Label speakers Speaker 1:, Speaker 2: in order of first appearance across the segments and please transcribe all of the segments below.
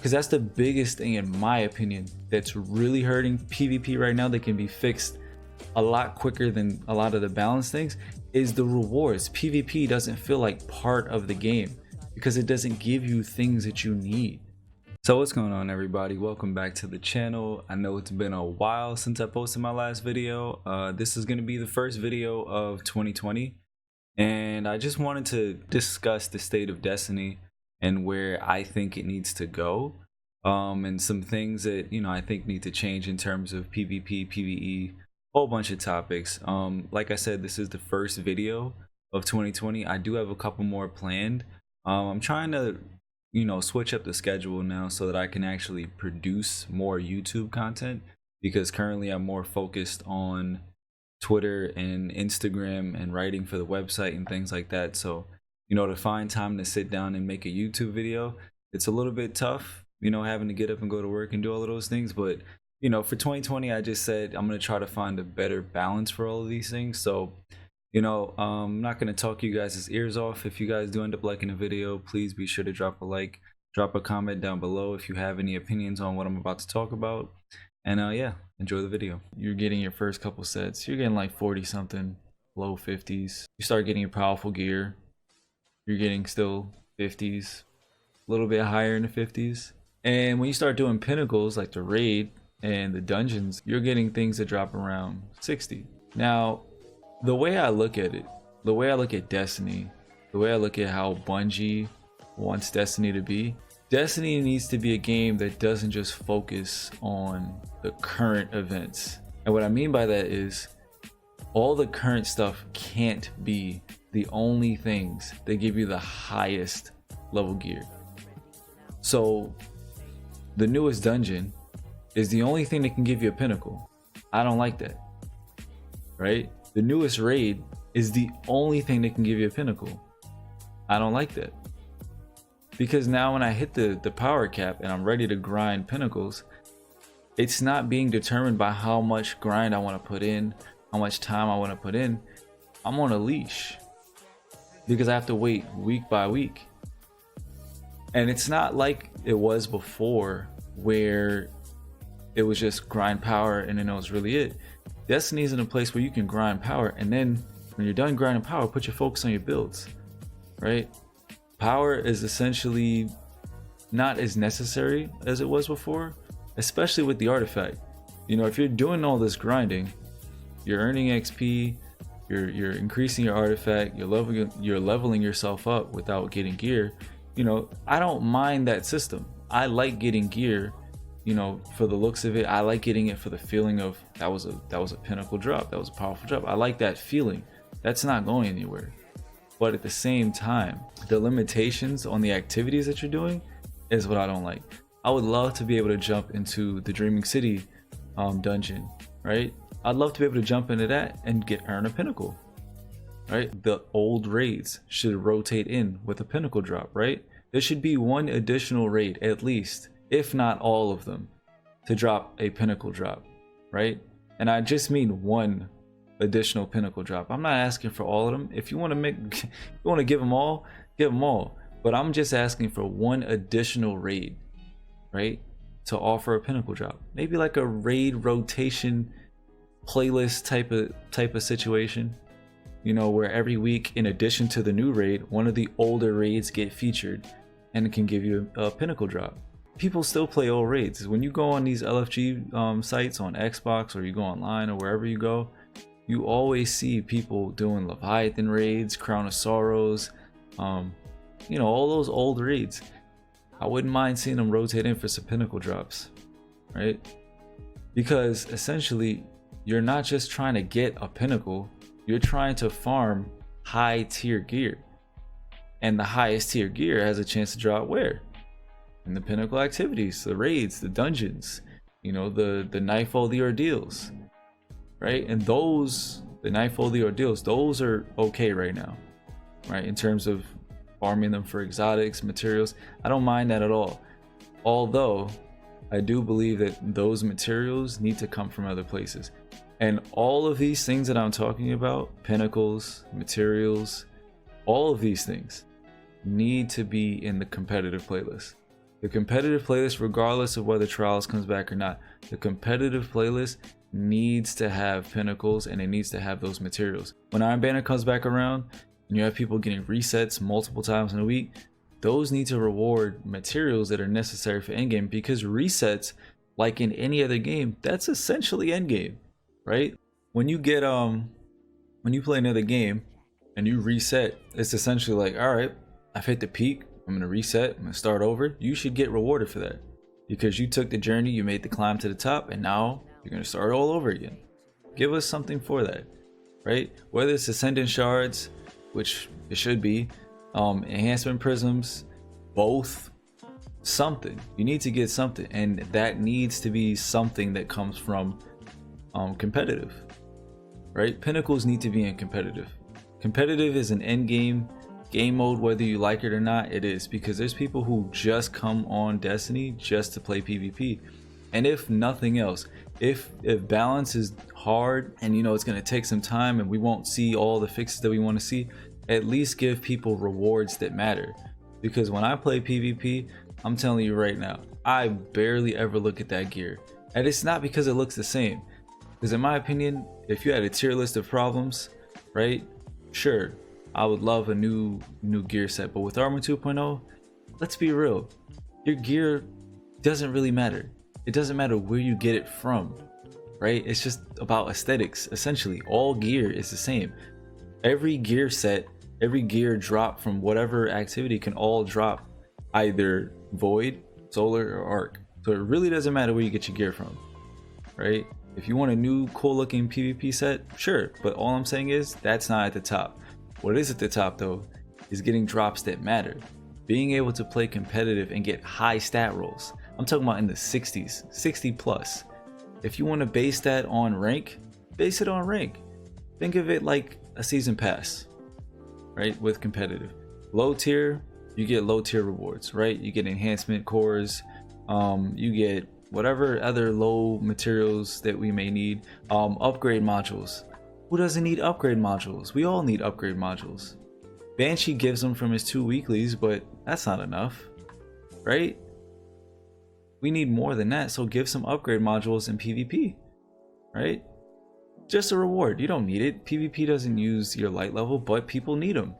Speaker 1: because that's the biggest thing in my opinion that's really hurting PvP right now, that can be fixed a lot quicker than a lot of the balance things, is the rewards. PvP doesn't feel like part of the game because it doesn't give you things that you need. So what's going on, everybody? Welcome back to the channel. I know it's been a while since I posted my last video. This is going to be the first video of 2020, and I just wanted to discuss the state of Destiny and where I think it needs to go, and some things that I think need to change in terms of PvP, PvE, whole bunch of topics. Like I said, this is the first video of 2020. I do have a couple more planned. I'm trying to switch up the schedule now so that I can actually produce more YouTube content, because currently I'm more focused on Twitter and Instagram and writing for the website and things like that. So to find time to sit down and make a YouTube video, it's a little bit tough, having to get up and go to work and do all of those things. But for 2020, I just said I'm going to try to find a better balance for all of these things. So I'm not going to talk you guys' ears off. If you guys do end up liking the video, please be sure to drop a like, drop a comment down below if you have any opinions on what I'm about to talk about. And yeah, enjoy the video. You're getting your first couple sets, you're getting like 40 something, low 50s. You start getting your powerful gear, you're getting still 50s, a little bit higher in the 50s. And when you start doing pinnacles like the raid and the dungeons, you're getting things that drop around 60. Now, the way I look at it, the way I look at Destiny, the way I look at how Bungie wants Destiny to be, Destiny needs to be a game that doesn't just focus on the current events. And what I mean by that is all the current stuff can't be the only things that give you the highest level gear. So the newest dungeon is the only thing that can give you a pinnacle. I don't like that, right? The newest raid is the only thing that can give you a pinnacle. I don't like that. Because now when I hit the power cap and I'm ready to grind pinnacles, it's not being determined by how much grind I want to put in, how much time I want to put in. I'm on a leash because I have to wait week by week. And it's not like it was before where it was just grind power and then that was really it. Destiny's in a place where you can grind power, and then when you're done grinding power, put your focus on your builds, right? Power is essentially not as necessary as it was before, especially with the artifact. If you're doing all this grinding, you're earning XP, you're increasing your artifact, you're leveling yourself up without getting gear. I don't mind that system. I like getting gear, for the looks of it. I like getting it for the feeling of that was a pinnacle drop, that was a powerful drop. I like that feeling. That's not going anywhere. But at the same time, the limitations on the activities that you're doing is what I don't like. I would love to be able to jump into the Dreaming City dungeon, right? I'd love to be able to jump into that and earn a pinnacle, right? The old raids should rotate in with a pinnacle drop, right? There should be one additional raid at least, if not all of them, to drop a pinnacle drop, right? And I just mean one additional pinnacle drop. I'm not asking for all of them. If you want to give them all, give them all. But I'm just asking for one additional raid, right, to offer a pinnacle drop. Maybe like a raid rotation playlist type of situation, where every week, in addition to the new raid, one of the older raids get featured and it can give you a pinnacle drop. People still play old raids. When you go on these LFG sites on Xbox, or you go online or wherever you go, you always see people doing Leviathan raids, Crown of Sorrows, all those old raids. I wouldn't mind seeing them rotate in for some pinnacle drops, right? Because essentially, you're not just trying to get a pinnacle, you're trying to farm high tier gear. And the highest tier gear has a chance to drop where? In the pinnacle activities, the raids, the dungeons, the Nightfall, the ordeals, right? And the Nightfall, the ordeals, those are okay right now, right? In terms of farming them for exotics, materials, I don't mind that at all. Although I do believe that those materials need to come from other places. And all of these things that I'm talking about, pinnacles, materials, all of these things need to be in the competitive playlist. The competitive playlist, regardless of whether Trials comes back or not, the competitive playlist needs to have pinnacles and it needs to have those materials. When Iron Banner comes back around and you have people getting resets multiple times in a week, those need to reward materials that are necessary for endgame, because resets, like in any other game, that's essentially endgame, right? When you get when you play another game and you reset, it's essentially like, all right, I've hit the peak, I'm gonna reset, I'm gonna start over. You should get rewarded for that, because you took the journey, you made the climb to the top, and now you're gonna start all over again. Give us something for that, right? Whether it's Ascendant Shards, which it should be, enhancement prisms, both, something. You need to get something, and that needs to be something that comes from competitive, right? Pinnacles need to be in competitive. Competitive is an end game mode, whether you like it or not. It is, because there's people who just come on Destiny just to play PvP, and if nothing else, if balance is hard and you know it's going to take some time and we won't see all the fixes that we want to see, at least give people rewards that matter. Because when I play PvP, I'm telling you right now, I barely ever look at that gear, and it's not because it looks the same, because in my opinion, if you had a tier list of problems, right, sure, I would love a new gear set, but with Armor 2.0, let's be real, your gear doesn't really matter. It doesn't matter where you get it from, right? It's just about aesthetics. Essentially, all gear is the same. Every gear set, every gear drop from whatever activity can all drop either Void, Solar, or Arc. So it really doesn't matter where you get your gear from, right? If you want a new cool looking PvP set, sure, but all I'm saying is that's not at the top. What is at the top though is getting drops that matter. Being able to play competitive and get high stat rolls. I'm talking about in the 60s, 60 plus. If you want to base that on rank, base it on rank. Think of it like a season pass, right? With competitive. Low tier, you get low tier rewards, right? You get enhancement cores, you get whatever other low materials that we may need. Upgrade modules. Who doesn't need upgrade modules? We all need upgrade modules. Banshee gives them from his 2 weeklies, but that's not enough, right? We need more than that, so give some upgrade modules in PvP, right? Just a reward. You don't need it. PvP doesn't use your light level, but people need them.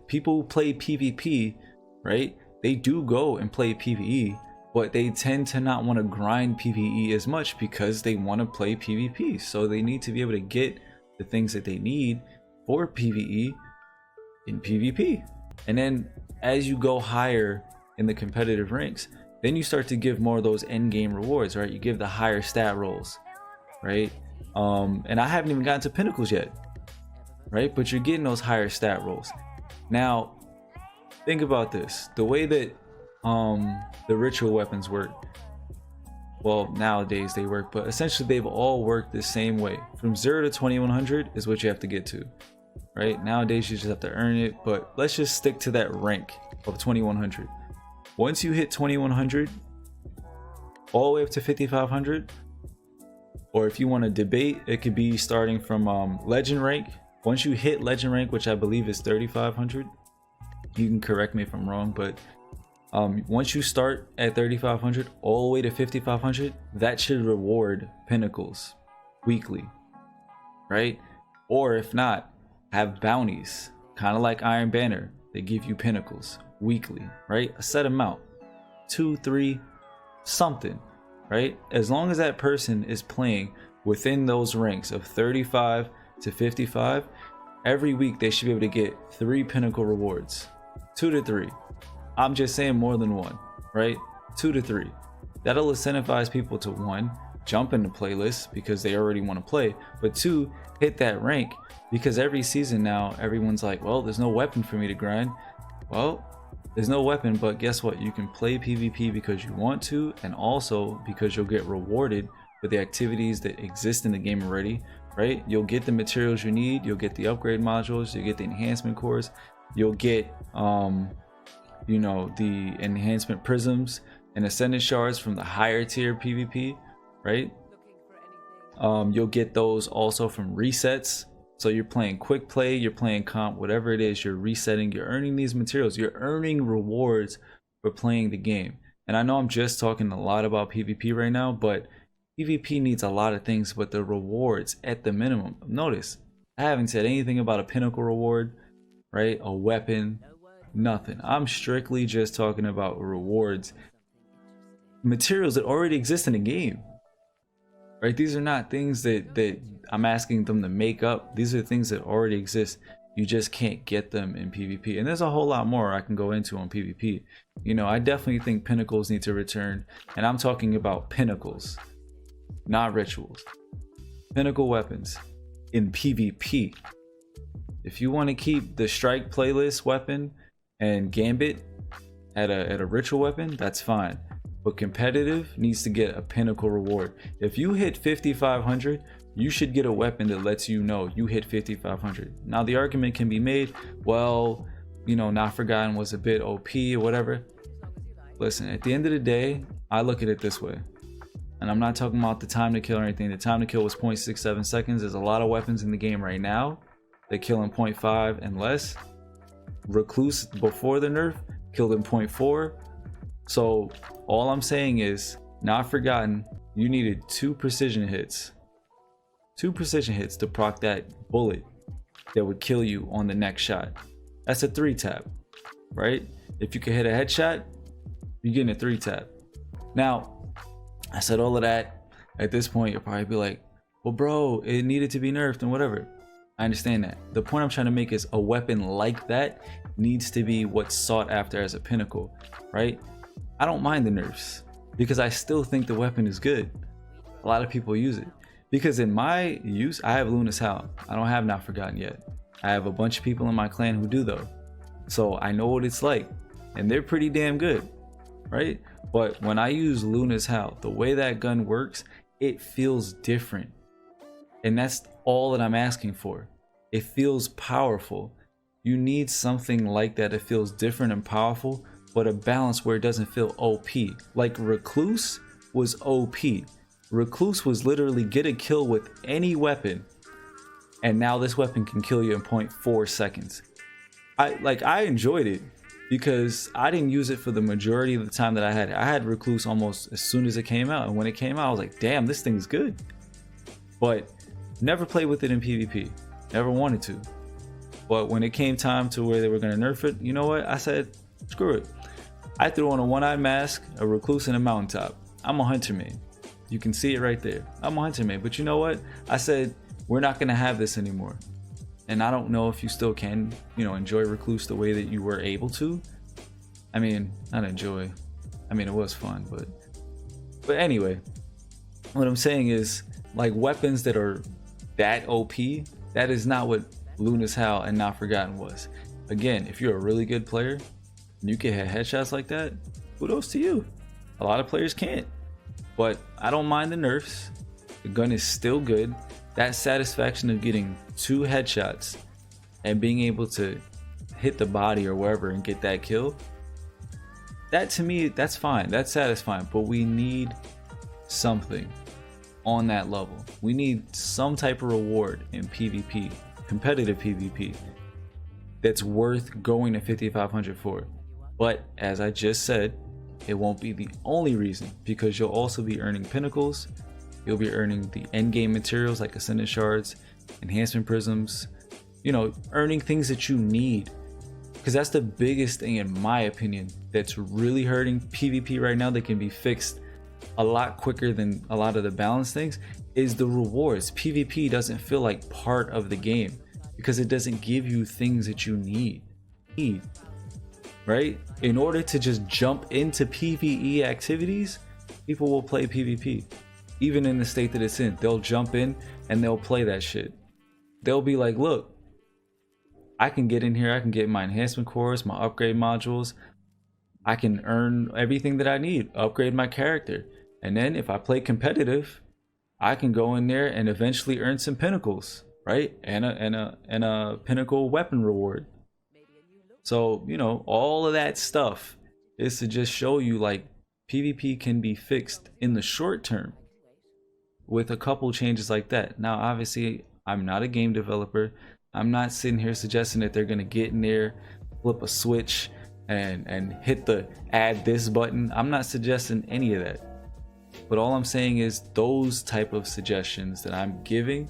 Speaker 1: People who play PvP, right? They do go and play PvE, but they tend to not want to grind PvE as much because they want to play PvP. So they need to be able to get the things that they need for PvE in PvP. And then as you go higher in the competitive ranks, then you start to give more of those end game rewards, right? You give the higher stat rolls, right? And I haven't even gotten to pinnacles yet, right? But you're getting those higher stat rolls. Now, think about this. The way that the ritual weapons work, well, nowadays they work, but essentially they've all worked the same way. From 0 to 2100 is what you have to get to, right? Nowadays you just have to earn it, but let's just stick to that rank of 2100. Once you hit 2100 all the way up to 5500, or if you want to debate, it could be starting from legend rank. Once you hit legend rank, which I believe is 3500, you can correct me if I'm wrong, but once you start at 3500 all the way to 5500, that should reward pinnacles weekly, right? Or if not, have bounties, kind of like Iron Banner. They give you pinnacles weekly, right? A set amount, 2, 3, something, right? As long as that person is playing within those ranks of 35 to 55, every week they should be able to get 3 pinnacle rewards, 2 to 3. I'm just saying more than 1, right? 2 to 3. That'll incentivize people to 1, jump into playlists because they already want to play, but 2, hit that rank, because every season now everyone's like, well, there's no weapon for me to grind. Well, there's no weapon, but guess what? You can play PvP because you want to, and also because you'll get rewarded for the activities that exist in the game already, right? You'll get the materials you need, you'll get the upgrade modules, you'll get the enhancement cores, you'll get you know, the enhancement prisms and ascendant shards from the higher tier PvP, right? You'll get those also from resets. So you're playing quick play, you're playing comp, whatever it is, you're resetting, you're earning these materials, you're earning rewards for playing the game. And I know I'm just talking a lot about PvP right now, but PvP needs a lot of things, but the rewards at the minimum. Notice, I haven't said anything about a pinnacle reward, right? A weapon, nothing. I'm strictly just talking about rewards, materials that already exist in the game, right? These are not things that I'm asking them to make up. These are things that already exist. You just can't get them in PvP. And there's a whole lot more I can go into on PvP. You know, I definitely think pinnacles need to return, and I'm talking about pinnacles, not rituals. Pinnacle weapons in PvP. If you want to keep the strike playlist weapon and gambit at a ritual weapon, that's fine. But competitive needs to get a pinnacle reward. If you hit 5500, you should get a weapon that lets you know you hit 5500. Now the argument can be made, well, you know, Not Forgotten was a bit OP or whatever. Listen, at the end of the day, I look at it this way. And I'm not talking about the time to kill or anything. The time to kill was 0.67 seconds. There's a lot of weapons in the game right now that kill in 0.5 and less. Recluse before the nerf killed in 0.4. So all I'm saying is, Not Forgotten, you needed 2 precision hits. 2 precision hits to proc that bullet that would kill you on the next shot. That's a 3-tap, right? If you can hit a headshot, you're getting a 3-tap. Now, I said all of that. At this point, you'll probably be like, well, bro, it needed to be nerfed and whatever. I understand that. The point I'm trying to make is a weapon like that needs to be what's sought after as a pinnacle, right? I don't mind the nerfs because I still think the weapon is good. A lot of people use it. Because in my use, I have Luna's Howl. I don't have Not Forgotten yet. I have a bunch of people in my clan who do though. So I know what it's like. And they're pretty damn good, right? But when I use Luna's Howl, the way that gun works, it feels different. And that's all that I'm asking for. It feels powerful. You need something like that. It feels different and powerful, but a balance where it doesn't feel OP. Like Recluse was OP. Recluse was literally get a kill with any weapon, and now this weapon can kill you in 0.4 seconds. I enjoyed it because I didn't use it for the majority of the time that I had it. I had Recluse almost as soon as it came out, and when it came out I was like, damn, this thing's good. But never played with it in PvP, never wanted to. But when it came time to where they were gonna nerf it, you know what, I said, screw it. I threw on a one-eyed mask, a Recluse, and a mountaintop. I'm a hunter man. You can see it right there. I'm a hunter man. But you know what? I said, we're not going to have this anymore. And I don't know if you still can, you know, enjoy Recluse the way that you were able to. I mean, not enjoy. I mean, it was fun, but anyway, what I'm saying is, like, weapons that are that OP, that is not what Luna's Howl and Not Forgotten was. Again, if you're a really good player, and you can hit headshots like that, kudos to you. A lot of players can't. But I don't mind the nerfs. The gun is still good. That satisfaction of getting 2 headshots and being able to hit the body or wherever and get that kill, that to me, that's fine. That's satisfying. But we need something on that level. We need some type of reward in PvP, competitive PvP, that's worth going to 5500 for. But as I just said, it won't be the only reason, because you'll also be earning pinnacles. You'll be earning the endgame materials like Ascendant Shards, Enhancement Prisms, you know, earning things that you need. Because that's the biggest thing, in my opinion, that's really hurting PvP right now that can be fixed a lot quicker than a lot of the balance things, is the rewards. PvP doesn't feel like part of the game because it doesn't give you things that you need. Right? In order to just jump into PvE activities, people will play PvP. Even in the state that it's in, they'll jump in and they'll play that shit. They'll be like, look, I can get in here, I can get my enhancement cores, my upgrade modules, I can earn everything that I need, upgrade my character. And then if I play competitive, I can go in there and eventually earn some pinnacles, right? And a pinnacle weapon reward. So, you know, all of that stuff is to just show you, like, PvP can be fixed in the short term with a couple changes like that. Now, obviously, I'm not a game developer. I'm not sitting here suggesting that they're going to get in there, flip a switch, and hit the add this button. I'm not suggesting any of that. But all I'm saying is those type of suggestions that I'm giving,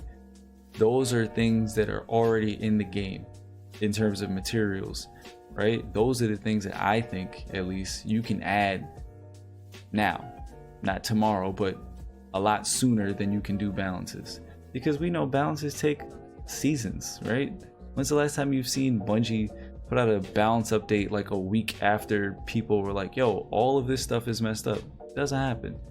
Speaker 1: those are things that are already in the game in terms of materials, right? Those are the things that I think, at least, you can add now, not tomorrow, but a lot sooner than you can do balances, because we know balances take seasons, right? When's the last time you've seen Bungie put out a balance update like a week after people were like, yo, all of this stuff is messed up? It doesn't happen.